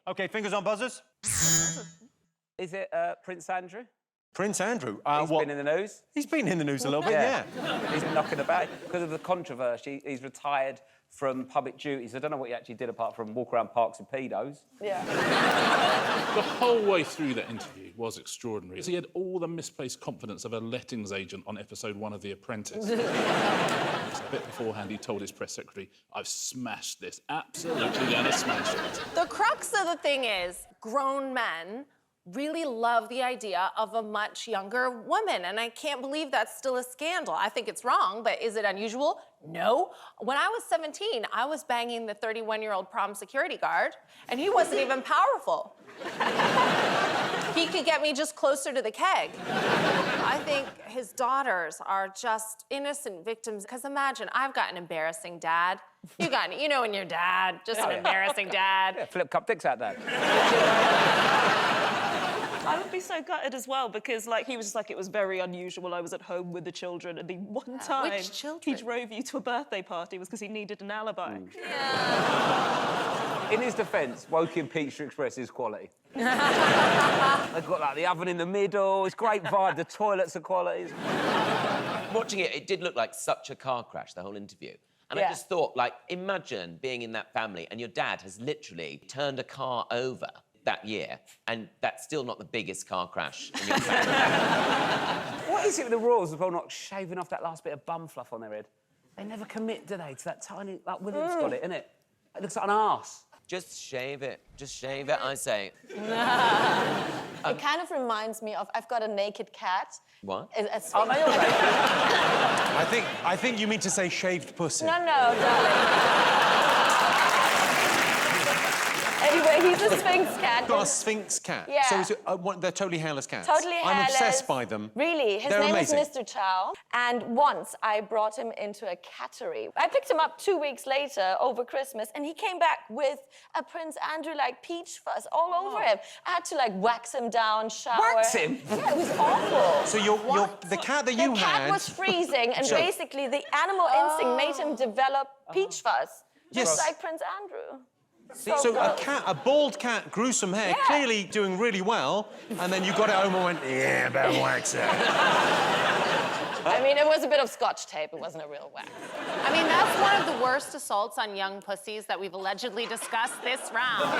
OK, fingers on buzzers. Is it Prince Andrew? Prince Andrew? He's been in the news. He's been in the news a little bit, yeah. He's been knocking about. Because of the controversy, he's retired from public duties. I don't know what he actually did apart from walk around parks with pedos. Yeah. The whole way through that interview was extraordinary. He had all the misplaced confidence of a lettings agent on episode 1 of The Apprentice. A bit beforehand, he told his press secretary, I've smashed this. Absolutely gonna smash it. The crux of the thing is, grown men really love the idea of a much younger woman, and I can't believe that's still a scandal. I think it's wrong, but is it unusual? No. When I was 17, I was banging the 31-year-old prom security guard, and he wasn't even powerful. He could get me just closer to the keg. I think his daughters are just innocent victims, because imagine, I've got an embarrassing dad. You know when your dad, just an embarrassing dad. Yeah, flip cup dicks out there. I would be so gutted as well because, like, he was just like, it was very unusual. I was at home with the children, and the one time he drove you to a birthday party was because he needed an alibi. In his defence, Woking Pizza Express is quality. They've got, like, the oven in the middle. It's great vibe. The toilets are quality. Watching it, it did look like such a car crash, the whole interview. And I just thought, like, imagine being in that family and your dad has literally turned a car over that year, and that's still not the biggest car crash in your family. What is it with the royals as well, not shaving off that last bit of bum fluff on their head? They never commit, do they, to that tiny... Like, William's got it, innit? It looks like an arse. Just shave it, I say. It kind of reminds me of, I've got a naked cat. What? Are they all naked? I think you mean to say shaved pussy. No, darling. Anyway, he's a Sphinx cat. Got a Sphinx cat? Yeah. So they're totally hairless cats? Totally hairless. I'm obsessed by them. Really? His They're name amazing. is Mr. Chow. And once I brought him into a cattery. I picked him up 2 weeks later over Christmas, and he came back with a Prince Andrew, like, peach fuzz all over him. I had to, like, wax him down, shower. Wax him? Yeah, it was awful. So the cat that you had... The cat was freezing, and basically the animal instinct made him develop peach fuzz. Just like Prince Andrew. So a bald cat, gruesome hair, clearly doing really well, and then you got it home and went, yeah, better wax it. I mean, it was a bit of Scotch tape. It wasn't a real wax. I mean, that's one of the worst assaults on young pussies that we've allegedly discussed this round.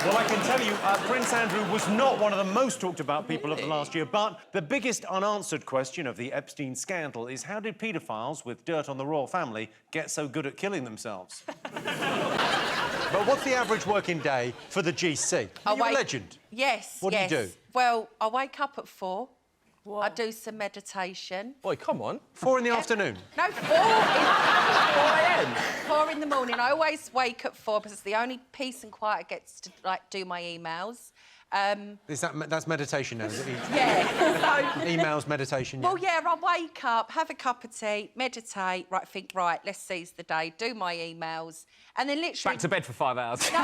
Well, I can tell you, Prince Andrew was not one of the most talked about people of the last year, but the biggest unanswered question of the Epstein scandal is how did paedophiles with dirt on the royal family get so good at killing themselves? But what's the average working day for the GC? Are you a legend? Yes, What do you do? Well, I wake up at 4. Whoa. I do some meditation. Boy, come on. 4 in the afternoon? No, 4 a.m. 4 in the morning. I always wake at 4 because it's the only peace and quiet I get to, like, do my emails. That's meditation now, is it? Yeah. So, emails, meditation, yeah. Well, yeah, I wake up, have a cup of tea, meditate, think, right, let's seize the day, do my emails, and then literally... Back to bed for 5 hours. No.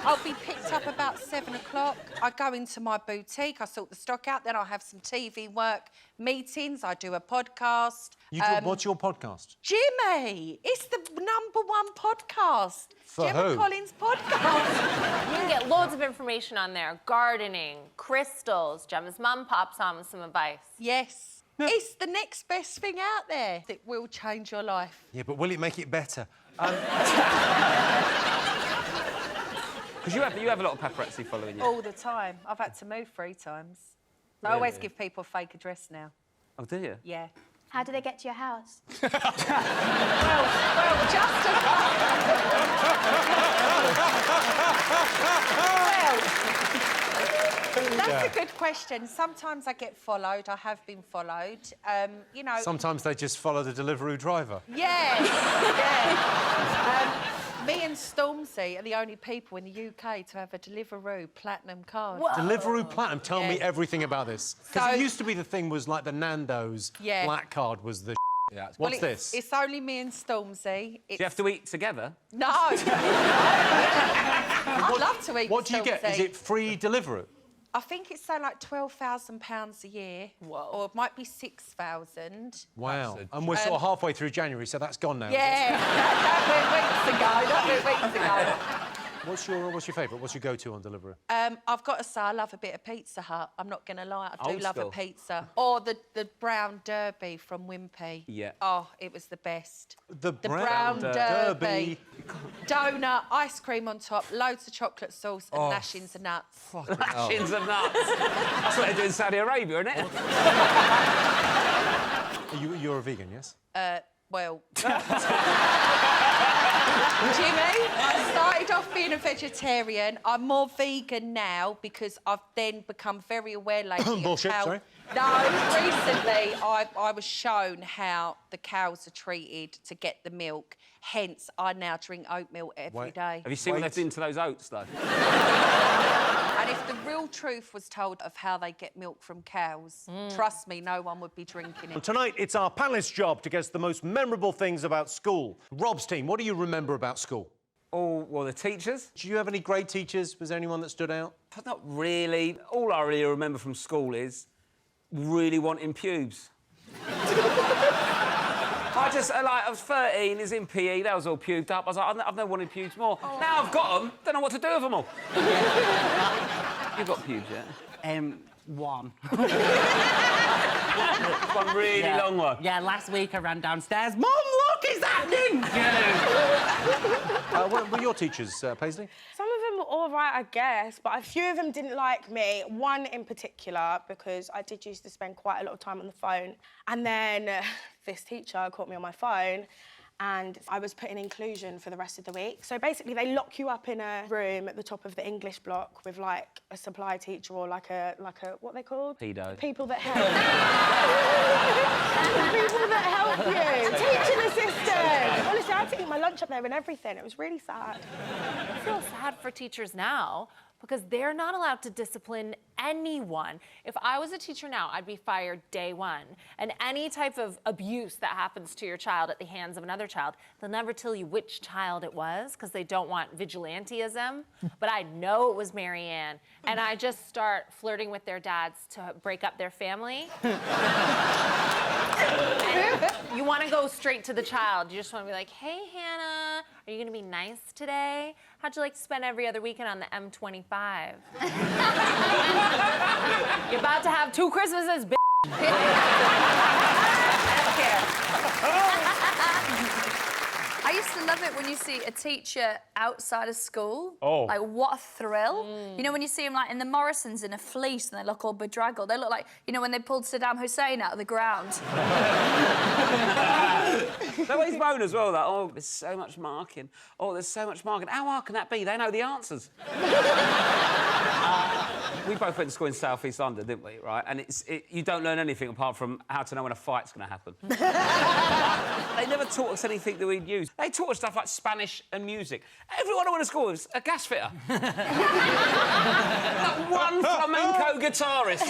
I'll be picked up about 7 o'clock. I go into my boutique, I sort the stock out, then I'll have some TV work, meetings, I do a podcast. What's your podcast? Jimmy! It's the #1 podcast. For Jimmy who? Collins' podcast. You can get loads of information on there. Gardening, crystals. Gemma's mum pops on with some advice. Yes. It's the next best thing out there that will change your life. Yeah, but will it make it better? Because you have a lot of paparazzi following you. All the time. I've had to move 3 times. I always give people a fake address now. Oh, do you? Yeah. How do they get to your house? well, just as... That's a good question. Sometimes I get followed. I have been followed. You know... Sometimes they just follow the Deliveroo driver. Yeah. Me and Stormzy are the only people in the UK to have a Deliveroo Platinum card. Whoa. Deliveroo Platinum? Tell me everything about this. Because it used to be the thing was like the Nando's black card was the Yeah, What's this? It's only me and Stormzy. Do you have to eat together? No. I'd love to eat What do you with get? Stormzy. Is it free Deliveroo? I think it's so like £12,000 a year. Whoa. Or it might be 6,000. Wow. And we're sort of halfway through January, so that's gone now. Yeah. That went weeks ago. What's your favourite? What's your go-to on Deliveroo? I've got to say, I love a bit of Pizza Hut. I'm not going to lie, I do Old love school. a pizza. Or the brown derby from Wimpy. Yeah. Oh, it was the best. The brown derby. Donut, ice cream on top, loads of chocolate sauce and lashings of nuts. Lashings of nuts. That's what they do in Saudi Arabia, isn't it? You're a vegan, yes? Well... Jimmy, I started off being a vegetarian. I'm more vegan now because I've then become very aware lately Bullshit, of how... sorry. No, recently I was shown how the cows are treated to get the milk. Hence, I now drink oatmeal every day. Have you seen what they've done to those oats, though? And if the real truth was told of how they get milk from cows, trust me, no one would be drinking it. Well, tonight, it's our panelist's job to guess the most memorable things about school. Rob's team, what do you remember about school? Oh, well, the teachers? Do you have any great teachers? Was there anyone that stood out? Not really. All I really remember from school is really wanting pubes. I was 13, is in PE, that was all pubed up. I was like, I've never wanted pubes more. Now I've got them, don't know what to do with them all. You've got pubes yet? One. One really long one. Yeah, last week I ran downstairs. Mum, look, it's happening! What were your teachers, Paisley? Some of them were all right, I guess, but a few of them didn't like me. One in particular, because I did used to spend quite a lot of time on the phone. And then this teacher caught me on my phone and I was put in inclusion for the rest of the week. So basically they lock you up in a room at the top of the English block with like a supply teacher or like a what are they called? Pedo. People that help. People that help you. Teaching assistant. Honestly, I had to eat my lunch up there and everything. It was really sad. I feel sad for teachers now because they're not allowed to discipline anyone. If I was a teacher now, I'd be fired day one. And any type of abuse that happens to your child at the hands of another child, they'll never tell you which child it was because they don't want vigilantism. But I know it was Marianne. And I just start flirting with their dads to break up their family. You want to go straight to the child. You just want to be like, hey, Hannah, are you going to be nice today? How'd you like to spend every other weekend on the M25? You're about to have 2 Christmases, bitch. I don't care. I used to love it when you see a teacher outside of school. Oh. Like, what a thrill. You know, when you see them, like, in the Morrisons in a fleece and they look all bedraggled. They look like, you know, when they pulled Saddam Hussein out of the ground. They always moan as well, that, oh, there's so much marking. Oh, there's so much marking. How hard can that be? They know the answers. We both went to school in South East London, didn't we, right? And you don't learn anything apart from how to know when a fight's going to happen. They never taught us anything that we'd use. They taught us stuff like Spanish and music. Everyone I went to school was a gas fitter. Not one flamenco guitarist.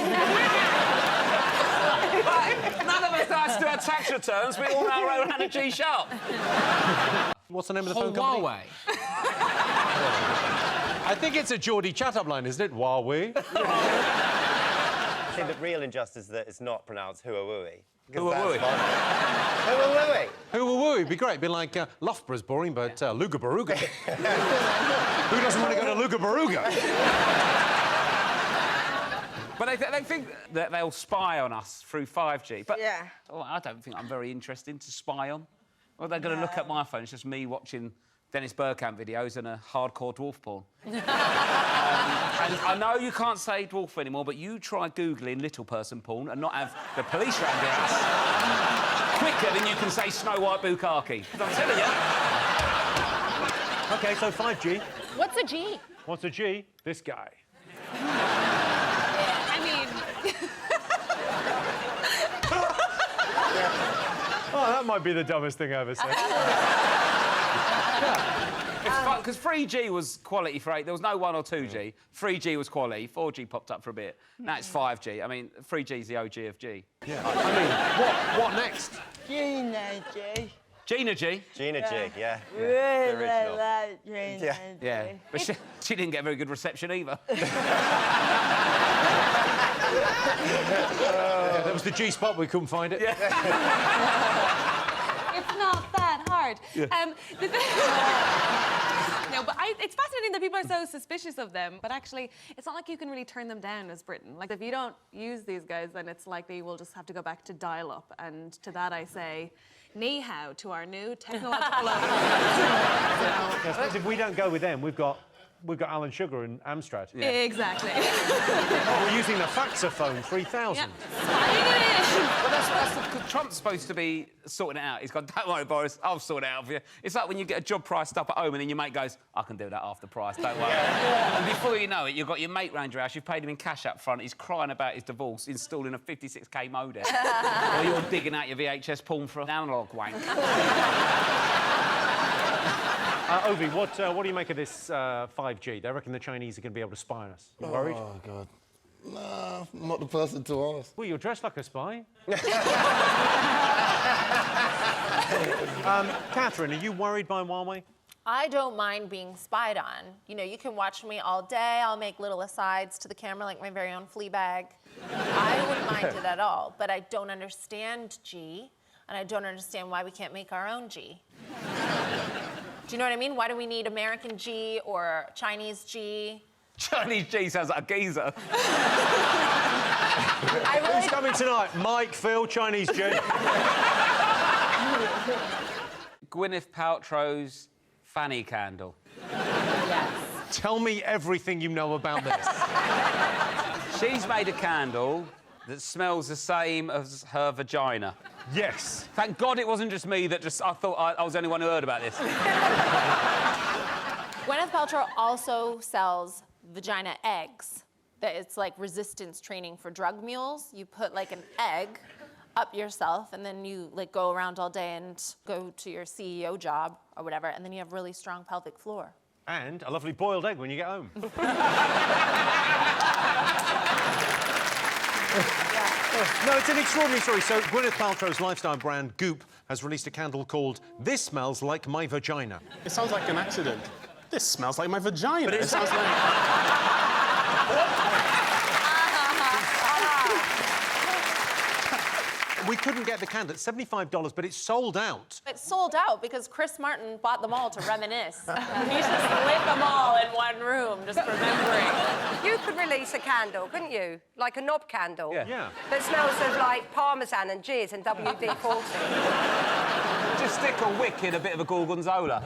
None of us know how to do our tax returns. We all know our own Hannah G. Sharp. What's the name of the phone company? Huawei. I think it's a Geordie chat-up line, isn't it? Huawei. I think the real injustice is that it's not pronounced Huawei. Huawei. Huawei. Huawei would be great. It'd be like Loughborough's boring, but Luga Baruga. Who doesn't want to go to Luga Baruga? But they think that they'll spy on us through 5G. But Yeah. oh, I don't think I'm very interesting to spy on. Well, they're going to look at my phone. It's just me watching Dennis Bergkamp videos and a hardcore dwarf porn. And I know you can't say dwarf anymore, but you try Googling little person porn and not have the police round your house quicker than you can say Snow White Bukkake. I'm telling you. OK, so 5G. What's a G? What's a G? This guy. I mean... Oh, that might be the dumbest thing I ever said. It's fun, because 3G was quality for 8. There was no 1 or 2G. 3G was quality. 4G popped up for a bit. Now it's 5G. I mean, 3G's the OG of G. Yeah. I mean, what next? You know, G. Gina G. Gina G, yeah. Really The original. like Gina G. Yeah, but she didn't get very good reception either. There was the G spot, we couldn't find it. It's not that hard. No, but it's fascinating that people are so suspicious of them. But actually, it's not like you can really turn them down as Britain. Like, if you don't use these guys, then it's likely we'll just have to go back to dial-up. And to that I say, ni hao to our new technological I suppose if we don't go with them, we've got Alan Sugar and Amstrad. Yeah. Exactly. We're using the Faxophone 3000. Yep. But that's Trump's supposed to be sorting it out. He's gone, don't worry, Boris, I'll sort it out for you. It's like when you get a job priced up at home and then your mate goes, I can do that after price, don't worry. And before you know it, you've got your mate round your house, you've paid him in cash up front, he's crying about his divorce, installing a 56k modem. Or you're digging out your VHS porn for an analogue wank. Ovi, what do you make of this 5G? They reckon the Chinese are going to be able to spy on us. You worried? Oh, God. Nah, I'm not the person to ask. Well, you're dressed like a spy. Catherine, are you worried by Huawei? I don't mind being spied on. You know, you can watch me all day. I'll make little asides to the camera like my very own Fleabag. I wouldn't mind it at all, but I don't understand G, and I don't understand why we can't make our own G. Do you know what I mean? Why do we need American G or Chinese G? Chinese G sounds like a geezer. Who's coming tonight? Mike, Phil, Chinese G. Gwyneth Paltrow's fanny candle. Yes. Tell me everything you know about this. She's made a candle that smells the same as her vagina. Yes. Thank God it wasn't just me that I thought I was the only one who heard about this. Gwyneth Paltrow also sells vagina eggs. That it's like resistance training for drug mules. You put like an egg up yourself and then you like go around all day and go to your CEO job or whatever, and then you have really strong pelvic floor. And a lovely boiled egg when you get home. No, it's an extraordinary story. So Gwyneth Paltrow's lifestyle brand Goop has released a candle called This Smells Like My Vagina. It sounds like an accident. This smells like my vagina. But it sounds like... We couldn't get the candle. It's $75, but it's sold out. It's sold out because Chris Martin bought them all to reminisce. He just lit them all in one room, just remembering. You could release a candle, couldn't you? Like a knob candle. Yeah. That smells of like parmesan and jizz and WD-40. Just stick a wick in a bit of a gorgonzola.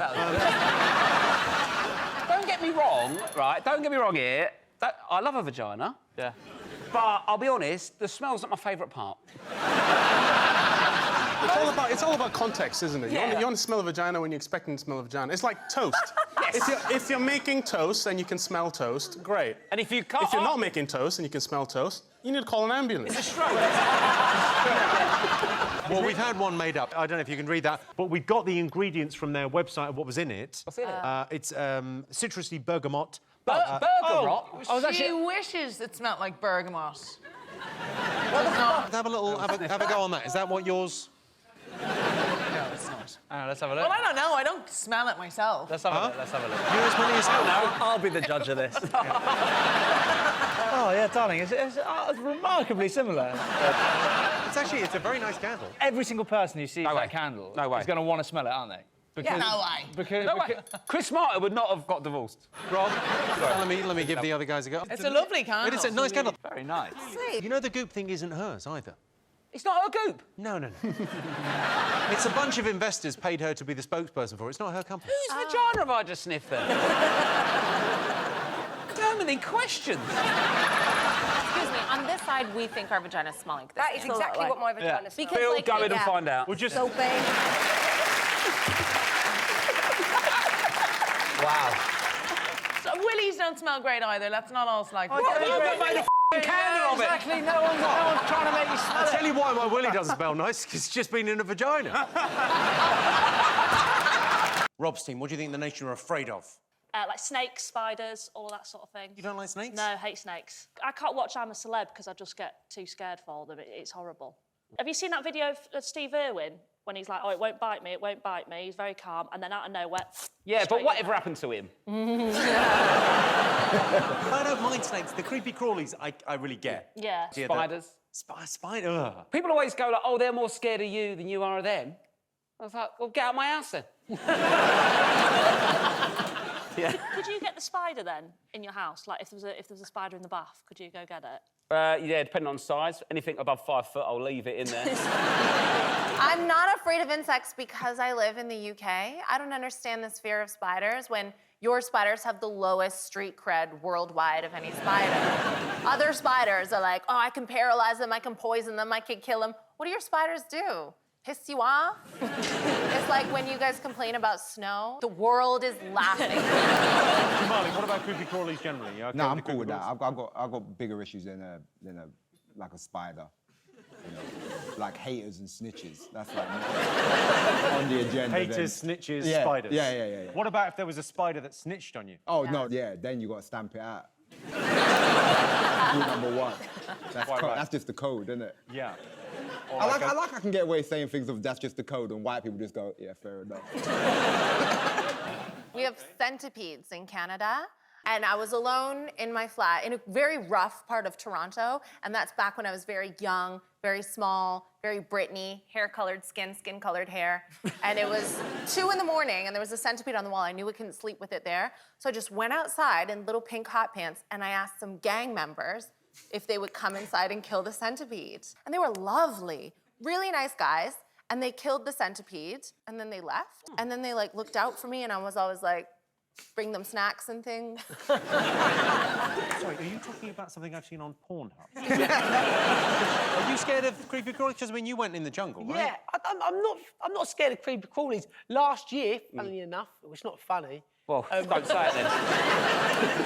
Don't get me wrong, right? Don't get me wrong here. I love a vagina. Yeah. But I'll be honest, the smell's not my favourite part. It's all about context, isn't it? Yeah. You want to smell a vagina when you're expecting to smell a vagina. It's like toast. Yes. If you're making toast and you can smell toast, great. And if you can't... If you're not making toast and you can smell toast, you need to call an ambulance. It's a stroke. Well, we've had one made up. I don't know if you can read that, but we got the ingredients from their website of what was in it. What's in it? It's citrusy bergamot. Bergamot? She wishes it smelled like bergamot. Have a go on that. Is that what yours? No, it's not. Let's have a look. Well, I don't know. I don't smell it myself. Let's have a look. Let's have a look. You're as many as hell now. I'll be the judge of this. Oh, yeah, darling, it's remarkably similar. It's a very nice candle. Every single person who sees that candle is going to want to smell it, aren't they? Because, no way. Because Chris Martin would not have got divorced. Rob, let me give the other guys a go. It's a lovely candle. It's a nice candle. Very nice. You know the Goop thing isn't hers either. It's not her Goop. No. It's a bunch of investors paid her to be the spokesperson for it. It's not her company. Whose vagina have I just sniffed then? So many questions. Excuse me, on this side, we think our vaginas smell like this. That is exactly what my vagina smells Because, Phil, go in and find out. We'll just... So big. Wow. So willies don't smell great either. Let's not all like Made a candle of it. Exactly, no one's trying to make you smell I'll tell you why my willy doesn't smell nice, because it's just been in a vagina. Rob's team, what do you think the nation are afraid of? Like snakes, spiders, all of that sort of thing. You don't like snakes? No, hate snakes. I can't watch I'm a Celeb because I just get too scared for them. It's horrible. Have you seen that video of Steve Irwin when he's like, oh, it won't bite me, it won't bite me. He's very calm, and then out of nowhere. Yeah, but whatever happened to him? I don't mind snakes. The creepy crawlies, I really get. Yeah. Spiders. Spider. People always go like, oh, they're more scared of you than you are of them. I was like, well, get out of my house then. Yeah. Could you get the spider then in your house? Like if there was a spider in the bath, could you go get it? Yeah, depending on size. Anything above 5 foot, I'll leave it in there. I'm not afraid of insects because I live in the UK. I don't understand this fear of spiders when your spiders have the lowest street cred worldwide of any spider. Other spiders are like, oh, I can paralyze them, I can poison them, I can kill them. What do your spiders do? Piss you off? It's like when you guys complain about snow, the world is laughing. Jamali, what about creepy crawlies generally? You okay No, I'm the cool creepy with that. crawlies? I've got bigger issues than a spider. You know, like haters and snitches. That's like on the agenda. Haters, snitches, Yeah, spiders. Yeah. What about if there was a spider that snitched on you? Oh, no, yeah, then you got to stamp it out. Rule number 1. That's just the code, isn't it? Yeah. I can get away saying things of that's just the code, and white people just go, yeah, fair enough. We have centipedes in Canada, and I was alone in my flat in a very rough part of Toronto, and that's back when I was very young, very small, very Britney, hair-colored skin, skin-colored hair. And it was 2 in the morning, and there was a centipede on the wall. I knew I couldn't sleep with it there. So I just went outside in little pink hot pants, and I asked some gang members if they would come inside and kill the centipede. And they were lovely, really nice guys. And they killed the centipede, and then they left. And then they like looked out for me, and I was always like, bring them snacks and things. Sorry, are you talking about something I've seen on Pornhub? Are you scared of creepy crawlies? Because I mean, you went in the jungle, right? Yeah, I'm not scared of creepy crawlies. Last year, funnily enough, it was not funny. Well, don't say it then.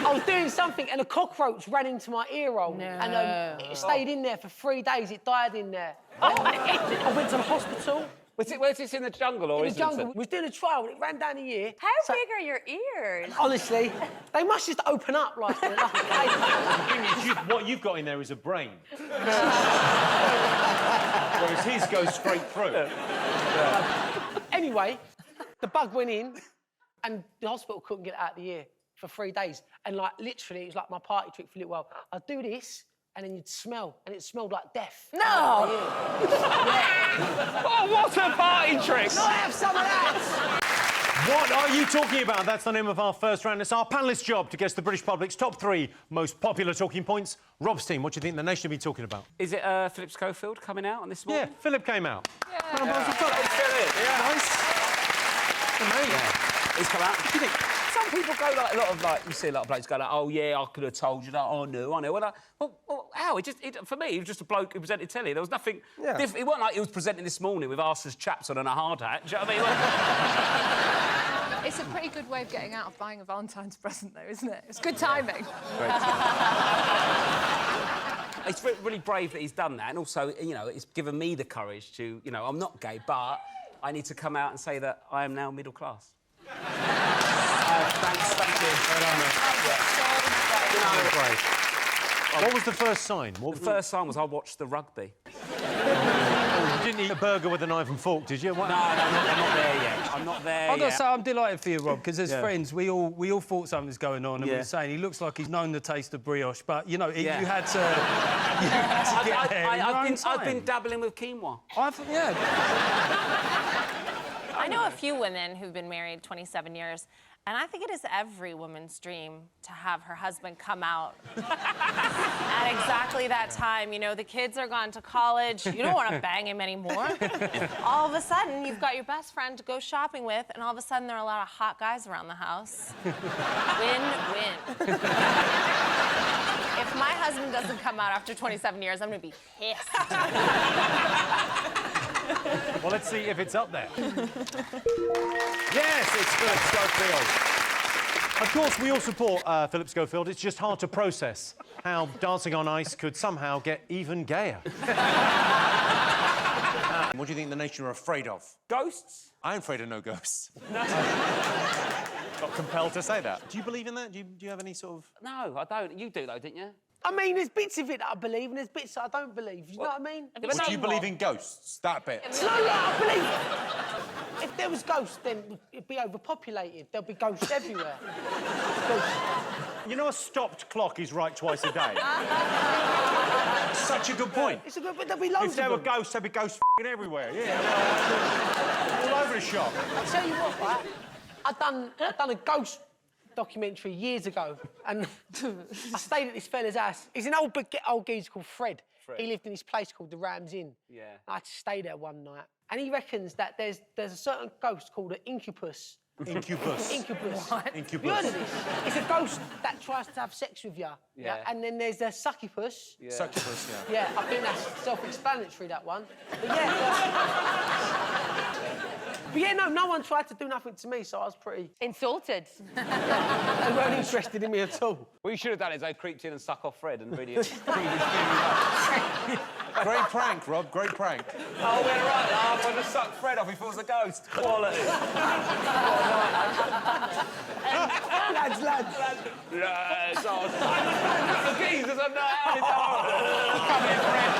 I was doing something and a cockroach ran into my ear roll. No. And it stayed in there for 3 days. It died in there. I went to the hospital. Where's this in the jungle or in the jungle? We was doing a trial and it ran down the ear. How big are your ears? Honestly, they must just open up like a cake. What you've got in there is a brain. Whereas his goes straight through. Anyway, the bug went in and the hospital couldn't get it out of the ear for 3 days. And like literally, it was like my party trick for a little while. I'd do this and then you'd smell, and it smelled like death. No! Oh, what a party trick! Can I have some of that? What are you talking about? That's the name of our first round. It's our panelist's job to guess the British public's top 3 most popular talking points. Rob's team, what do you think the nation will be talking about? Is it Phillips Schofield coming out on this morning? Yeah, Philip came out. Yeah. Nice. Amazing. Yeah. He's come out. What do you think? Some people go like you see a lot of blokes go like, oh yeah, I could have told you that. Oh no, I know. Well, how? For me, he was just a bloke who presented telly. There was nothing different. It wasn't like he was presenting this morning with arse's chaps on and a hard hat. Do you know what I mean? It's a pretty good way of getting out of buying a Valentine's present, though, isn't it? It's good timing. It's really brave that he's done that, and also, you know, it's given me the courage to, you know, I'm not gay, but I need to come out and say that I am now middle class. Thanks, thank you. What was the first sign? The first sign was I watched the rugby. You didn't eat a burger with a knife and fork, did you? No, I'm not there yet. I'm not there I've got to yet. say, I'm delighted for you, Rob, because as friends, we all thought something was going on, and we were saying he looks like he's known the taste of brioche, but, you know, you had to get there in your own time. I've been dabbling with quinoa. I know a few women who've been married 27 years, and I think it is every woman's dream to have her husband come out at exactly that time. You know, the kids are gone to college. You don't want to bang him anymore. All of a sudden, you've got your best friend to go shopping with, and all of a sudden, there are a lot of hot guys around the house. Win-win. If my husband doesn't come out after 27 years, I'm going to be pissed. Well, let's see if it's up there. Yes, it's Phillips Schofield. Of course, we all support Phillips Schofield. It's just hard to process how Dancing on Ice could somehow get even gayer. What do you think the nation are afraid of? Ghosts? I'm afraid of no ghosts. No. Not compelled to say that. Do you believe in that? Do you have any sort of... No, I don't. You do, though, didn't you? I mean, there's bits of it that I believe and there's bits that I don't believe. You know what I mean? Do you believe in ghosts? That bit. No, I believe... If there was ghosts, then it'd be overpopulated. There'll be ghosts everywhere. You know a stopped clock is right twice a day? Such a good point. It's a good... But there'll be loads If there of were them. ghosts, there'd be ghosts everywhere. Yeah. All over the shop. I'll tell you what, right? I've done a ghost documentary years ago, and I stayed at this fella's house. He's an old geezer called Fred. He lived in this place called the Rams Inn. Yeah. I had to stay there one night, and he reckons that there's a certain ghost called an incubus. Incubus. Incubus. What? Incubus. You heard of this? It's a ghost that tries to have sex with you. Yeah. And then there's a succubus. Yeah. Succubus, yeah. Yeah, I think that's self-explanatory, that one. But yeah. But yeah, no one tried to do nothing to me, so I was pretty... Insulted. They weren't interested in me at all. What you should have done is I creeped in and suck off Fred and really... Great prank, Rob, great prank. Oh, we're right, laugh. I just sucked Fred off, he thought it was a ghost. Quality. Lads. Yes, oh, the geezers are now. Come here, Fred.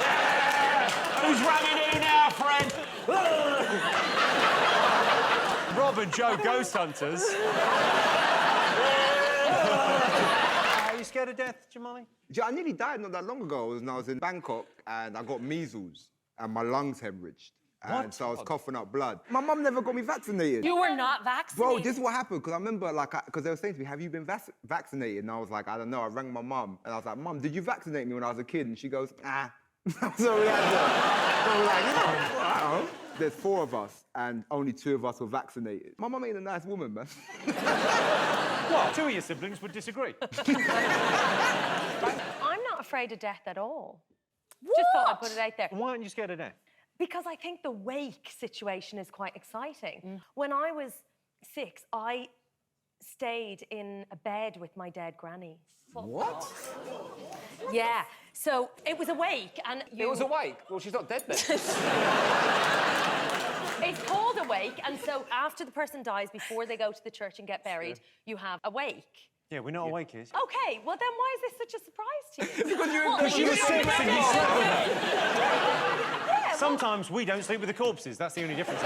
Yeah. Who's running who now, Fred? Rob and Joe, ghost hunters. Are you scared of death, Jamali? I nearly died not that long ago when I was in Bangkok and I got measles and my lungs hemorrhaged. And so I was coughing up blood. My mum never got me vaccinated. You were not vaccinated? Bro, this is what happened, because I remember, like, because they were saying to me, have you been vaccinated? And I was like, I don't know. I rang my mum, and I was like, Mum, did you vaccinate me when I was a kid? And she goes, ah. So we had to... So we're like, oh, wow. There's 4 of us, and only 2 of us were vaccinated. My mum ain't a nice woman, man. What? 2 of your siblings would disagree. I'm not afraid of death at all. What? Just thought I'd put it out there. Why aren't you scared of death? Because I think the wake situation is quite exciting. When I was 6, I stayed in a bed with my dead granny. What? Yeah, so it was a wake, and It was a wake? Well, she's not dead then. It's called a wake, and so after the person dies, before they go to the church and get buried, you have a wake. Yeah, we know what a wake is. Okay, well then why is this such a surprise to you? Because you were 6 and you slept with her. Yeah, Sometimes we don't sleep with the corpses. That's the only difference.